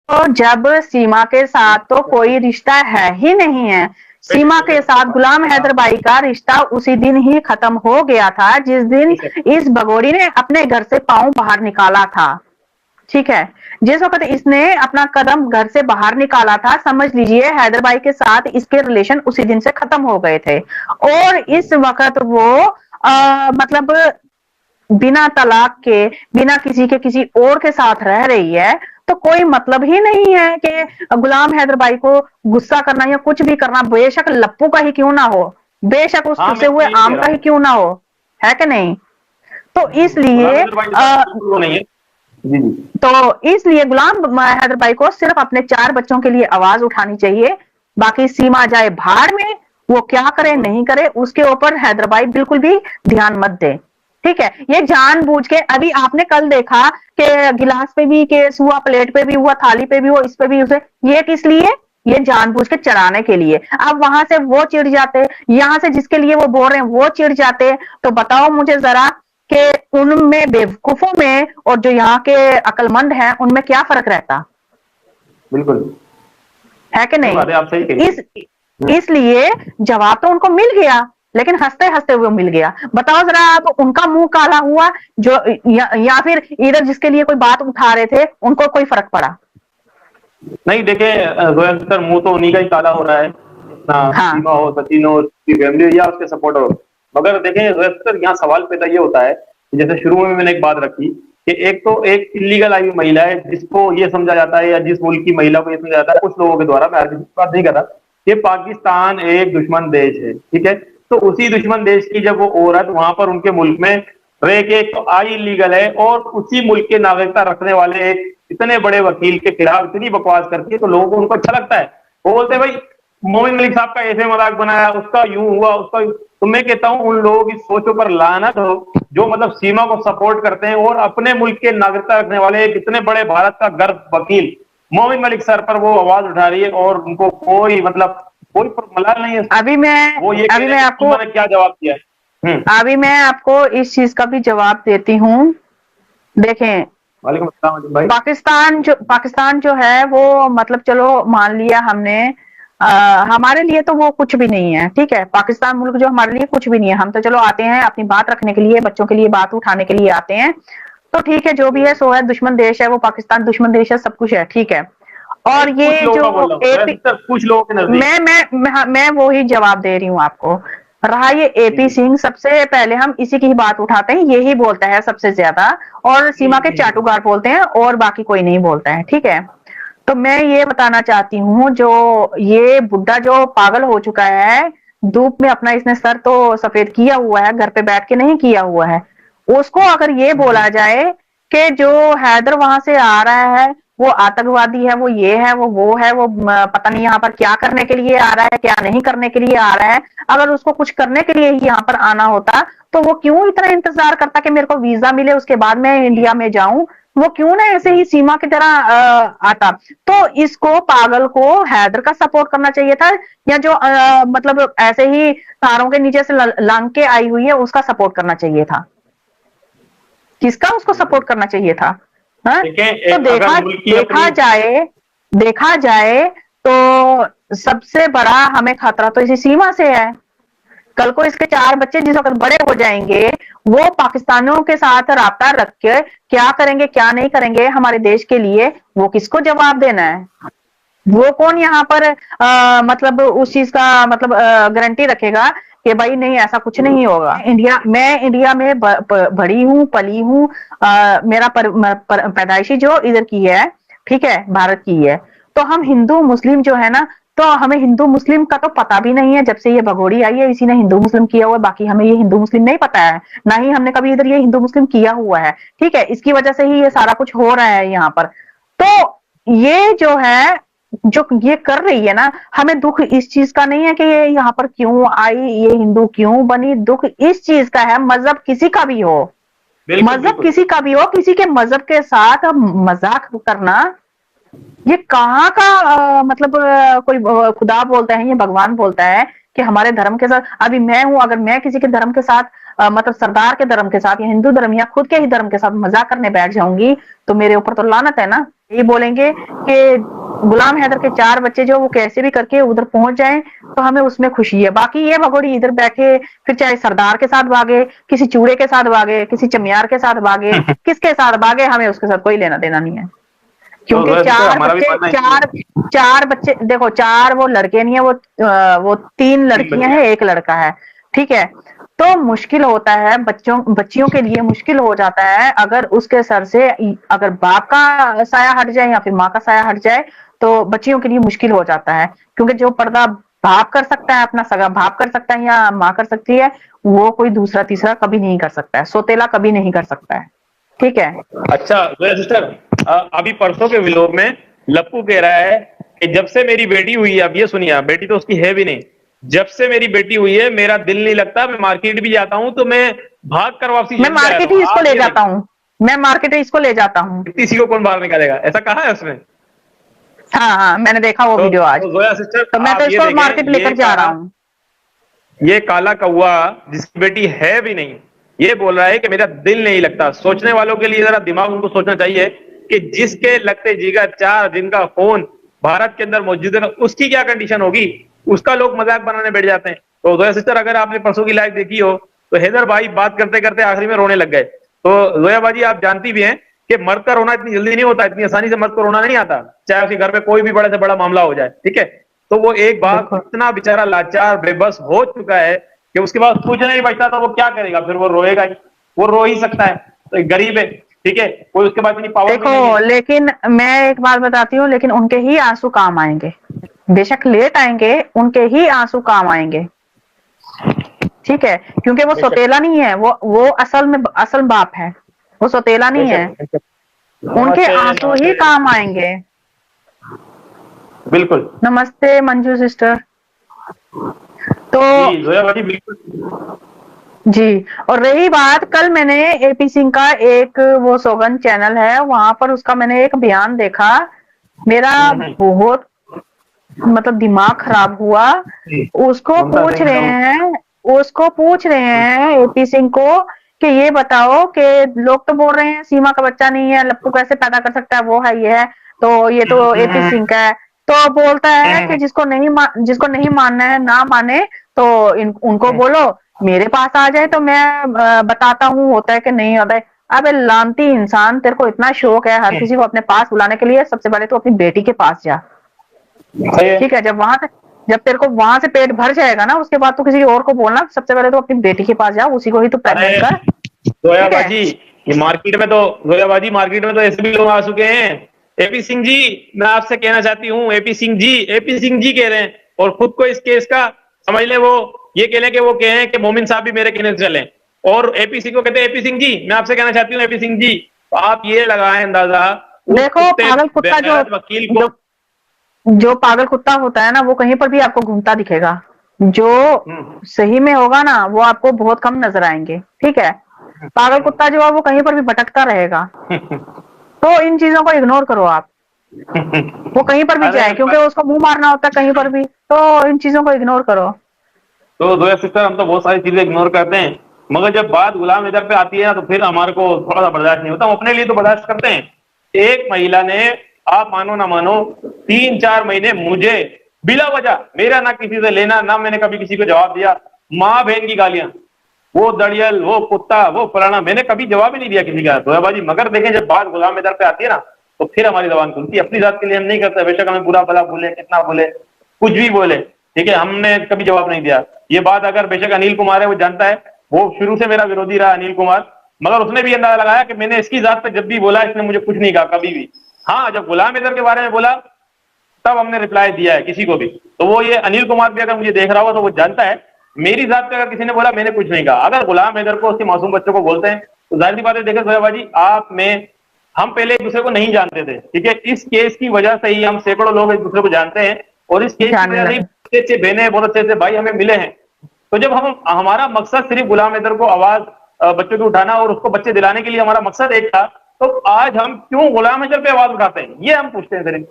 तो जब सीमा के साथ तो कोई रिश्ता है ही नहीं है, सीमा के साथ गुलाम हैदर भाई का रिश्ता उसी दिन ही खत्म हो गया था जिस दिन इस भगोड़ी ने अपने घर से पांव बाहर निकाला था। ठीक है, जिस वक्त इसने अपना कदम घर से बाहर निकाला था, समझ लीजिए हैदर भाई के साथ इसके रिलेशन उसी दिन से खत्म हो गए थे। और इस वक्त वो मतलब बिना तलाक के, बिना किसी के किसी और के साथ रह रही है, तो कोई मतलब ही नहीं है कि गुलाम हैदर भाई को गुस्सा करना या कुछ भी करना, बेशक लप्पू का ही क्यों ना हो, बेशक उस हाँ, टूटे मैं तो हुए यही कह आम रहा का ही हूँ। क्यों ना हो, है कि नहीं? तो गुलाम इसलिए हैदर भाई के साथ बिल्कुल वो नहीं है। जी जी। गुलाम हैदर भाई को सिर्फ अपने 4 बच्चों के लिए आवाज उठानी चाहिए। बाकी सीमा जाए भाड़ में, वो क्या करे नहीं करे उसके ऊपर हैदर भाई बिल्कुल भी ध्यान मत दे। ठीक है, ये जानबूझ के, अभी आपने कल देखा कि गिलास पे भी केस हुआ, प्लेट पे भी हुआ, थाली पे भी हुआ, इस पे भी उसे, ये किस लिए? ये जानबूझ के चढ़ाने के लिए। अब वहां से वो चिढ़ जाते, यहाँ से जिसके लिए वो बोल रहे हैं वो चिढ़ जाते, तो बताओ मुझे जरा कि उनमें बेवकूफों में और जो यहाँ के अक्लमंद हैं उनमें क्या फर्क रहता बिल्कुल है कि सही नहीं? बात है, आप सही कही। इस इसलिए जवाब तो उनको मिल गया, लेकिन हंसते हंसते हुए मिल गया। बताओ जरा, आप उनका मुंह काला हुआ जो, या फिर इधर जिसके लिए कोई बात उठा रहे थे उनको कोई फर्क पड़ा? नहीं देखे, जोया अख्तर मुंह तो उन्हीं का ही काला हो रहा है, ना हाँ, सीमा हो, सचिन हो, उसकी फैमिली हो या उसके सपोर्टर हो। मगर देखें जोया अख्तर, यहाँ सवाल पैदा ये होता है कि जैसे शुरू में मैंने एक बात रखी कि एक तो एक इलीगल आई हुई महिला है जिसको ये समझा जाता है, या जिस मुल्क की महिला को ये समझा जाता है कुछ लोगों के द्वारा, मैं आगे बात नहीं कर रहा, कि पाकिस्तान एक दुश्मन देश है। ठीक है, तो उसी दुश्मन देश की जब वो औरत वहां पर उनके मुल्क में रह के, एक तो आई इलीगल है और उसी मुल्क के नागरिकता रखने वाले एक इतने बड़े वकील के खिलाफ इतनी बकवास करती है, तो लोगों को उनको अच्छा लगता है। वो बोलते हैं भाई मोमिन मलिक साहब का ऐसे मजाक बनाया, उसका यूं हुआ, उसका यूं। तो मैं कहता हूं उन लोगों की सोचों पर लानत हो जो मतलब सीमा को सपोर्ट करते हैं और अपने मुल्क के नागरिकता रखने वाले एक इतने बड़े भारत का गर्व वकील मोमिन मलिक सर पर वो आवाज उठा रही है, और उनको कोई मतलब कोई मलाल नहीं है। अभी मैं वो ये कह अभी रहे मैं हैं कि आपको उन्होंने क्या जवाब दिया है। अभी मैं आपको इस चीज का भी जवाब देती हूँ। देखें, वालेकुम अस्सलाम अजीम भाई। पाकिस्तान जो है वो, मतलब चलो मान लिया हमने, हमारे लिए तो वो कुछ भी नहीं है। ठीक है, पाकिस्तान मुल्क जो हमारे लिए कुछ भी नहीं है, हम तो चलो आते हैं अपनी बात रखने के लिए, बच्चों के लिए बात उठाने के लिए आते हैं। तो ठीक है, जो भी है सो है, दुश्मन देश है वो, पाकिस्तान दुश्मन देश है, सब कुछ है, ठीक है। नहीं, और कुछ ये लोगों जो का बोल रहा हूँ, एपी, ज्यादातर कुछ लोगों के नजदीक। मैं वो ही जवाब दे रही हूँ आपको। रहा ये जी एपी जी सिंह, सबसे पहले हम इसी की ही बात उठाते हैं, यही बोलता है सबसे ज्यादा, और जी सीमा के जी जी। चाटुकार बोलते हैं और बाकी कोई नहीं बोलता है। ठीक है, तो मैं ये बताना चाहती हूँ, जो ये बुड्ढा जो पागल हो चुका है, धूप में अपना इसने सर तो सफेद किया हुआ है, घर पे बैठ के नहीं किया हुआ है, उसको अगर ये बोला जाए कि जो हैदर वहां से आ रहा है वो आतंकवादी है, वो ये है, वो है, वो पता नहीं यहाँ पर क्या करने के लिए आ रहा है, क्या नहीं करने के लिए आ रहा है, अगर उसको कुछ करने के लिए ही यहाँ पर आना होता तो वो क्यों इतना इंतजार करता कि मेरे को वीजा मिले उसके बाद मैं इंडिया में जाऊं? वो क्यों ना ऐसे ही सीमा की तरह आता? तो इसको, पागल को हैदर का सपोर्ट करना चाहिए था, या जो मतलब ऐसे ही तारों के नीचे से लांग के आई हुई है उसका सपोर्ट करना चाहिए था? किसका उसको सपोर्ट करना चाहिए था? हाँ? देखें, तो अगर मुल्क की देखा अपनी। जाए देखा जाए तो सबसे बड़ा हमें खतरा तो इसी सीमा से है। कल को इसके 4 बच्चे जिस वक्त बड़े हो जाएंगे, वो पाकिस्तानियों के साथ राब्ता रख के क्या करेंगे क्या नहीं करेंगे हमारे देश के लिए, वो किसको जवाब देना है? वो कौन यहाँ पर मतलब उस चीज का मतलब गारंटी रखेगा कि भाई नहीं ऐसा कुछ नहीं होगा? मैं इंडिया में बड़ी हूँ, पली हूँ, मेरा पैदाइशी जो इधर की है, ठीक है, भारत की है। तो हम हिंदू मुस्लिम जो है ना, तो हमें हिंदू मुस्लिम का तो पता भी नहीं है। जब से ये भगोड़ी आई है इसी ने हिंदू मुस्लिम किया हुआ है, बाकी हमें ये हिंदू मुस्लिम नहीं पता है, ना ही हमने कभी इधर ये हिंदू मुस्लिम किया हुआ है। ठीक है, इसकी वजह से ही ये सारा कुछ हो रहा है यहाँ पर। तो ये जो है, जो ये कर रही है ना, हमें दुख इस चीज का नहीं है कि ये यहाँ पर क्यों आई, ये हिंदू क्यों बनी, दुख इस चीज का है, मजहब किसी का भी हो, बिल्कुल मजहब बिल्कुल। किसी का भी हो, किसी के मजहब के साथ मजाक करना, ये कहाँ का मतलब कोई खुदा बोलता है, ये भगवान बोलता है कि हमारे धर्म के साथ, अभी मैं हूं, अगर मैं किसी के धर्म के साथ मतलब सरदार के धर्म के साथ या हिंदू धर्म या खुद के ही धर्म के साथ मजाक करने बैठ जाऊंगी तो मेरे ऊपर तो लानत है ना। यही बोलेंगे कि गुलाम हैदर के 4 बच्चे जो वो कैसे भी करके उधर पहुंच जाएं तो हमें उसमें खुशी है। बाकी ये भगोड़ी इधर बैठे फिर चाहे सरदार के साथ भागे, किसी चूड़े के साथ भागे, किसी चमियार के साथ भागे, किसके साथ भागे, हमें उसके साथ कोई लेना देना नहीं है। तो क्योंकि वैसे तो चार हमारा भी बच्चे मानना है चार चार बच्चे देखो, 4 वो लड़के नहीं है, वो 3 लड़कियां हैं, 1 लड़का है, ठीक है। तो मुश्किल होता है बच्चियों के लिए, मुश्किल हो जाता है अगर उसके सर से अगर बाप का साया हट जाए या फिर माँ का साया हट जाए तो बच्चियों के लिए मुश्किल हो जाता है। क्योंकि जो पर्दा बाप कर सकता है, अपना सगा बाप कर सकता है या माँ कर सकती है, वो कोई दूसरा तीसरा कभी नहीं कर सकता है, सौतेला कभी नहीं कर सकता है, ठीक है। अच्छा सिस्टर, अभी परसों के व्लॉग में लप्पू कह रहा है कि जब से मेरी बेटी हुई है, अब ये सुनिए, बेटी तो उसकी है भी नहीं, जब से मेरी बेटी हुई है मेरा दिल नहीं लगता, मैं मार्केट भी जाता हूँ तो मैं भाग कर वापसी मैं यहीं पे आ मार्केट जाता ही हूँ। इसको ले जाता हूँ, मैं मार्केट ही इसको ले जाता हूँ। किसी को कौन बाहर निकालेगा, ऐसा कहा है उसने? हाँ हाँ, मैंने देखा वो वीडियो आज। तो जोया सिस्टर, तो मैं तो आप ये इसको देखें, मार्केट लेकर जा रहा हूँ। ये काला कौवा जिसकी बेटी है भी नहीं, ये बोल रहा है कि मेरा दिल नहीं लगता। सोचने वालों के लिए जरा दिमाग उनको सोचना चाहिए कि जिसके लगते जिगर 4 दिन का फोन भारत के अंदर मौजूद है, उसकी क्या कंडीशन होगी, उसका लोग मजाक बनाने बैठ जाते हैं। तो जोया सिस्टर, अगर आपने परसों की लाइव देखी हो तो हैदर भाई बात करते करते आखिरी में रोने लग गए। तो जोया बाजी, आप जानती भी हैं कि मर्द का रोना इतनी जल्दी नहीं होता, इतनी आसानी से मर्द को रोना नहीं आता, चाहे उसके घर में कोई भी बड़े से बड़ा मामला हो जाए, ठीक है। तो वो एक बाप देखो इतना बेचारा लाचार बेबस हो चुका है कि उसके बाद कुछ नहीं बचता, तो वो क्या करेगा, फिर वो रोएगा ही, वो रो ही सकता है, तो एक गरीब है, ठीक है, कोई उसके बाद इतनी पावर भी नहीं देखो, है। लेकिन मैं एक बात बताती हूँ, लेकिन उनके ही आंसू काम आएंगे, बेशक लेट आएंगे, उनके ही आंसू काम आएंगे, ठीक है। क्योंकि वो बेशक सौतेला नहीं है, वो असल में असल बाप है, वो सौतेला नहीं है, बेशक बेशक। उनके नमस्ते आंसू ही नमस्ते। काम आएंगे। बिल्कुल नमस्ते मंजू सिस्टर। तो जी जोया बाजी, बिल्कुल जी, और रही बात, कल मैंने एपी सिंह का एक वो सौगंध चैनल है, वहां पर उसका मैंने एक बयान देखा, मेरा बहुत मतलब दिमाग खराब हुआ। जी। उसको ममता पूछ सिंह रहे एकदम हैं उसको पूछ रहे हैं एपी सिंह को कि ये बताओ कि लोग तो बोल रहे हैं सीमा का बच्चा नहीं है, लप्पू कैसे पैदा कर सकता है, वो है ये है, तो ये तो एपी सिंह का है। तो बोलता है कि जिसको नहीं मानना है ना माने, तो उनको बोलो मेरे पास आ जाए तो मैं बताता हूँ होता है कि नहीं होता है। अबे लानती इंसान, तेरे को इतना शौक है हर किसी को अपने पास बुलाने के लिए, सबसे पहले तो अपनी बेटी के पास जा, सही है। ठीक है। जब तेरे को वहां से पेट भर जाएगा ना, उसके बाद तो किसी और को बोलना, सबसे पहले तो अपनी बेटी के पास जा, उसी को ही तो प्रेग्नेंट अरे कर, जोया ठीक है। बाजी, ये मार्केट में तो, जोया बाजी मार्केट में तो ऐसे भी लोग आ चुके हैं, एपी सिंह जी मैं आपसे कहना चाहती हूँ, एपी सिंह जी, एपी सिंह जी कह रहे हैं, और खुद को इस केस का समझ लें, वो ये कह लें कि वो कहें कि मोमिन साहब भी मेरे कहने से चलें, और एपी सिंह को कहते हैं एपी सिंह जी मैं आपसे कहना चाहती हूँ, एपी सिंह जी, तो आप ये लगाएं अंदाजा उस देखो कुत्ते पागल कुत्ता बेगैरत वकील को। जो पागल कुत्ता होता है ना, वो कहीं पर भी आपको घूमता दिखेगा, जो सही में होगा ना वो आपको बहुत कम नजर आएंगे, ठीक है। पागल कुत्ता जो है वो कहीं पर भी भटकता रहेगा, तो इन चीजों को इग्नोर करो आप, वो कहीं पर भी अरे जाए, क्योंकि उसको मुंह मारना होता है कहीं पर भी, तो इन चीजों को इग्नोर करो। तो जोया सिस्टर, हम तो बहुत सारी चीजें इग्नोर करते हैं, मगर जब बात गुलाम इधर पे आती है ना, तो फिर हमारे को थोड़ा सा बर्दाश्त नहीं होता, हम अपने लिए तो बर्दाश्त करते हैं। एक महिला ने, आप मानो ना मानो, 3-4 महीने मुझे बिला वजह, मेरा ना किसी से लेना, ना मैंने कभी किसी को जवाब दिया, माँ बहन की गालियां, वो दड़ियल, वो कुत्ता, वो फलाना, मैंने कभी जवाब ही नहीं दिया किसी का, जोयाबाजी। मगर देखें, जब बात गुलाम इधर पे आती है ना, तो फिर हमारी जबान खुलती है। अपनी जात के लिए हम नहीं करते, बेशक हमें बुरा भला बोले, कितना बोले, कुछ भी बोले, ठीक है, हमने कभी जवाब नहीं दिया। ये बात अगर बेशक अनिल कुमार है, वो जानता है, वो शुरू से मेरा विरोधी रहा अनिल कुमार, मगर उसने भी अंदाजा लगाया कि मैंने इसकी जात पे जब भी बोला, इसने मुझे कुछ नहीं कहा कभी भी। हाँ, जब गुलाम इधर के बारे में बोला तब हमने रिप्लाई दिया है किसी को भी। तो वो ये अनिल कुमार भी अगर मुझे देख रहा हो तो वो जानता है, मेरी जात पे अगर किसी ने बोला, मैंने कुछ नहीं कहा। अगर गुलाम हैदर को उसके मासूम बच्चों को बोलते हैं, तो जाहिर सी बात है, देखे सोयाबाजी, आप में, हम पहले एक दूसरे को नहीं जानते थे, ठीक है, इस केस की वजह से ही हम सैकड़ों लोग एक दूसरे को जानते हैं, और इस केस की जानने वजह से ही लगे। अच्छे अच्छे बहने, बहुत अच्छे अच्छे भाई हमें मिले हैं। तो जब हम, हमारा मकसद सिर्फ गुलाम हैदर को आवाज बच्चों की उठाना और उसको बच्चे दिलाने के लिए हमारा मकसद एक था, तो आज हम क्यों गुलाम हैदर पे आवाज उठाते हैं, ये हम पूछते हैं सिर्फ।